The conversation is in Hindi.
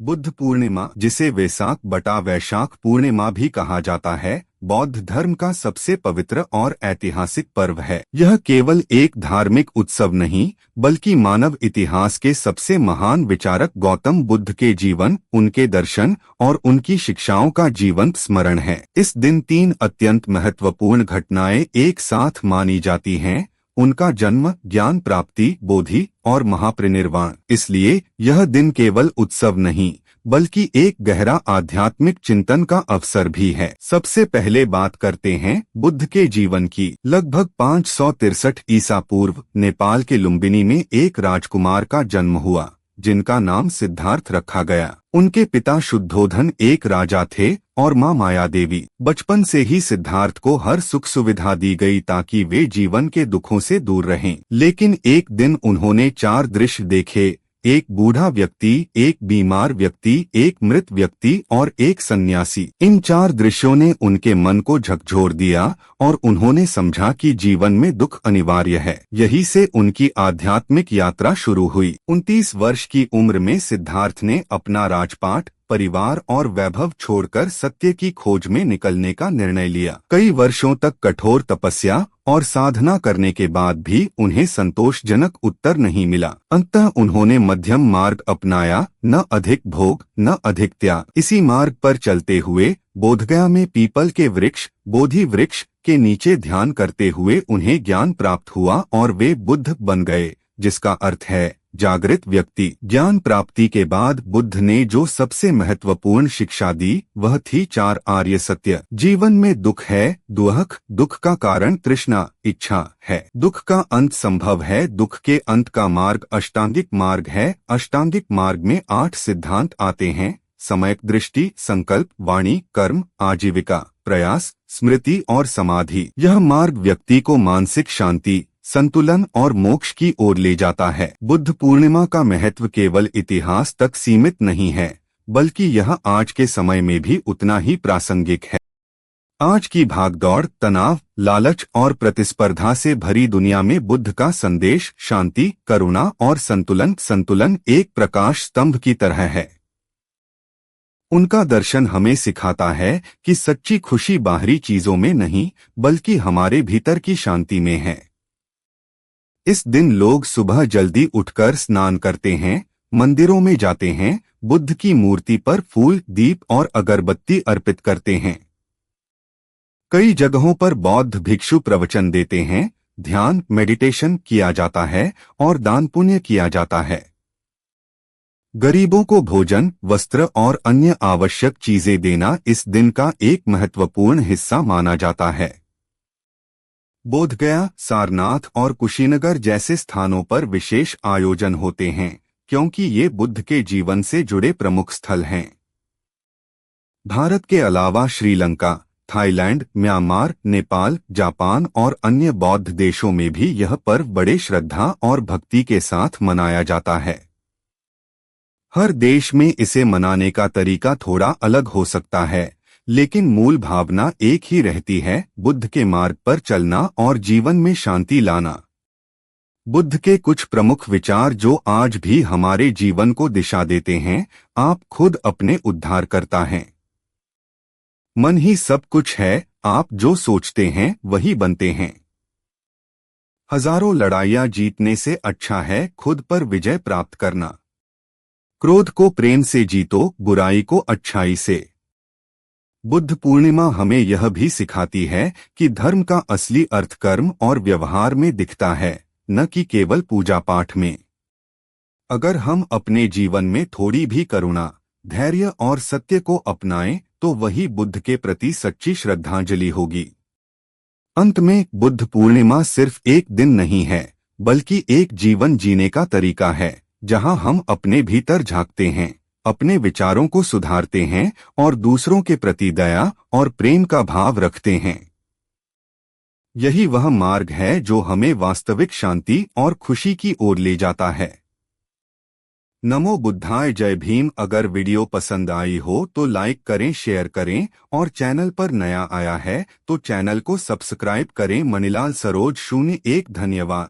बुद्ध पूर्णिमा, जिसे वैसाख बटा वैशाख पूर्णिमा भी कहा जाता है, बौद्ध धर्म का सबसे पवित्र और ऐतिहासिक पर्व है। यह केवल एक धार्मिक उत्सव नहीं, बल्कि मानव इतिहास के सबसे महान विचारक गौतम बुद्ध के जीवन, उनके दर्शन और उनकी शिक्षाओं का जीवंत स्मरण है। इस दिन 3 अत्यंत महत्वपूर्ण घटनाएं एक साथ मानी जाती हैं: उनका जन्म, ज्ञान प्राप्ति, बोधि और महापरिनिर्वाण। इसलिए यह दिन केवल उत्सव नहीं, बल्कि एक गहरा आध्यात्मिक चिंतन का अवसर भी है। सबसे पहले बात करते हैं बुद्ध के जीवन की। लगभग 563 ईसा पूर्व नेपाल के लुम्बिनी में एक राजकुमार का जन्म हुआ, जिनका नाम सिद्धार्थ रखा गया। उनके पिता शुद्धोधन एक राजा थे और माँ माया देवी। बचपन से ही सिद्धार्थ को हर सुख सुविधा दी गई ताकि वे जीवन के दुखों से दूर रहें। लेकिन एक दिन उन्होंने 4 दृश्य देखे: एक बूढ़ा व्यक्ति, एक बीमार व्यक्ति, एक मृत व्यक्ति और एक सन्यासी। इन 4 दृश्यों ने उनके मन को झकझोर दिया और उन्होंने समझा कि जीवन में दुख अनिवार्य है। यही से उनकी आध्यात्मिक यात्रा शुरू हुई। 29 वर्ष की उम्र में सिद्धार्थ ने अपना राजपाट, परिवार और वैभव छोड़कर सत्य की खोज में निकलने का निर्णय लिया। कई वर्षों तक कठोर तपस्या और साधना करने के बाद भी उन्हें संतोषजनक उत्तर नहीं मिला। अंततः उन्होंने मध्यम मार्ग अपनाया, न अधिक भोग न अधिक त्याग। इसी मार्ग पर चलते हुए बोधगया में पीपल के वृक्ष, बोधि वृक्ष के नीचे ध्यान करते हुए उन्हें ज्ञान प्राप्त हुआ और वे बुद्ध बन गए, जिसका अर्थ है जागृत व्यक्ति। ज्ञान प्राप्ति के बाद बुद्ध ने जो सबसे महत्वपूर्ण शिक्षा दी, वह थी 4 आर्य सत्य। जीवन में दुख है, दुख का कारण तृष्णा, इच्छा है। दुख का अंत संभव है। दुख के अंत का मार्ग अष्टांगिक मार्ग है। अष्टांगिक मार्ग में 8 सिद्धांत आते हैं: सम्यक दृष्टि, संकल्प, वाणी, कर्म, आजीविका, प्रयास, स्मृति और समाधि। यह मार्ग व्यक्ति को मानसिक शांति, संतुलन और मोक्ष की ओर ले जाता है। बुद्ध पूर्णिमा का महत्व केवल इतिहास तक सीमित नहीं है, बल्कि यह आज के समय में भी उतना ही प्रासंगिक है। आज की भागदौड़, तनाव, लालच और प्रतिस्पर्धा से भरी दुनिया में बुद्ध का संदेश शांति, करुणा और संतुलन एक प्रकाश स्तंभ की तरह है। उनका दर्शन हमें सिखाता है कि सच्ची खुशी बाहरी चीजों में नहीं, बल्कि हमारे भीतर की शांति में है। इस दिन लोग सुबह जल्दी उठकर स्नान करते हैं, मंदिरों में जाते हैं, बुद्ध की मूर्ति पर फूल, दीप और अगरबत्ती अर्पित करते हैं। कई जगहों पर बौद्ध भिक्षु प्रवचन देते हैं, ध्यान, मेडिटेशन किया जाता है और दान पुण्य किया जाता है। गरीबों को भोजन, वस्त्र और अन्य आवश्यक चीजें देना इस दिन का एक महत्वपूर्ण हिस्सा माना जाता है। बोधगया, सारनाथ और कुशीनगर जैसे स्थानों पर विशेष आयोजन होते हैं, क्योंकि ये बुद्ध के जीवन से जुड़े प्रमुख स्थल हैं। भारत के अलावा Sri Lanka, Thailand, Myanmar, Nepal, Japan और अन्य बौद्ध देशों में भी यह पर्व बड़े श्रद्धा और भक्ति के साथ मनाया जाता है। हर देश में इसे मनाने का तरीका थोड़ा अलग हो सकता है, लेकिन मूल भावना एक ही रहती है: बुद्ध के मार्ग पर चलना और जीवन में शांति लाना। बुद्ध के कुछ प्रमुख विचार जो आज भी हमारे जीवन को दिशा देते हैं: आप खुद अपने उद्धारकर्ता हैं। मन ही सब कुछ है, आप जो सोचते हैं वही बनते हैं। हजारों लड़ाइयां जीतने से अच्छा है खुद पर विजय प्राप्त करना। क्रोध को प्रेम से जीतो, बुराई को अच्छाई से। बुद्ध पूर्णिमा हमें यह भी सिखाती है कि धर्म का असली अर्थ कर्म और व्यवहार में दिखता है, न कि केवल पूजा पाठ में। अगर हम अपने जीवन में थोड़ी भी करुणा, धैर्य और सत्य को अपनाएं, तो वही बुद्ध के प्रति सच्ची श्रद्धांजलि होगी। अंत में, बुद्ध पूर्णिमा सिर्फ एक दिन नहीं है, बल्कि एक जीवन जीने का तरीका है, जहां हम अपने भीतर झांकते हैं, अपने विचारों को सुधारते हैं और दूसरों के प्रति दया और प्रेम का भाव रखते हैं। यही वह मार्ग है जो हमें वास्तविक शांति और खुशी की ओर ले जाता है। नमो बुद्धाय, जय भीम। अगर वीडियो पसंद आई हो तो लाइक करें, शेयर करें और चैनल पर नया आया है तो चैनल को सब्सक्राइब करें। मणिलाल सरोज 01। धन्यवाद।